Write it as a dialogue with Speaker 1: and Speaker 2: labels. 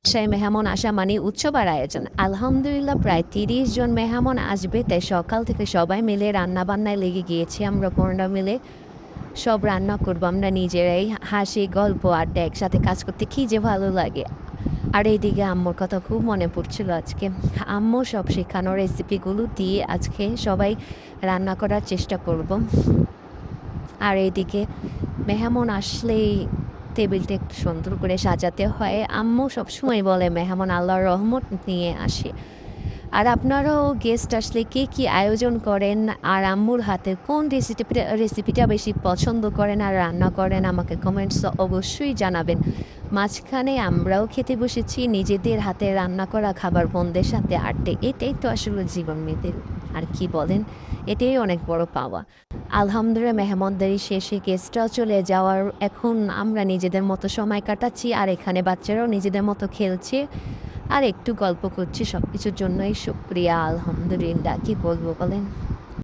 Speaker 1: বাসায় মেহমান আসা মানে উৎসব আর আয়োজন। আলহামদুলিল্লাহ প্রায় ৩০ জন মেহমান আসবে, তাই সকাল থেকে সবাই মিলে রান্নাবান্নায় লেগে গিয়েছি। আমরা বোনরা মিলে সব রান্না করব আমরা নিজেরাই। হাসি, গল্প, আড্ডা একসাথে কাজ করতে কি যে ভালো লাগে। আর এইদিকে আম্মুর কথা খুব মনে পড়ছিল আজকে। আম্মু সব শেখানো রেসিপিগুলো দিয়ে আজকে সবাই রান্না করার চেষ্টা করব। আর এইদিকে মেহমান আসলেই টেবিলটা একটু সুন্দর করে সাজাতে হয়। আম্মু সবসময় বলে মেহমান আল্লাহর রহমত নিয়ে আসে। আর আপনারাও গেস্ট আসলে কে কী আয়োজন করেন আর আম্মুর হাতের কোন রেসিপিটা বেশি পছন্দ করেন আর রান্না করেন আমাকে কমেন্টস অবশ্যই জানাবেন। মাঝখানে আমরাও খেতে বসেছি নিজেদের হাতে রান্না করা খাবার বোনদের সাথে আড্ডা। এটাই তো আসলে জীবন মেয়েদের। আর কি বলেন? এটাই অনেক বড় পাওয়া। আলহামদুলিল্লাহ মেহমানদারি শেষে গেস্টরাও চলে যাওয়ার এখন আমরা নিজেদের মতো সময় কাটাচ্ছি আর এখানে বাচ্চারাও নিজেদের মতো খেলছে আর একটু গল্প করছি। সব কিছুর জন্যই শুকরিয়া আলহামদুলিল্লাহ। কি বলবো বলেন?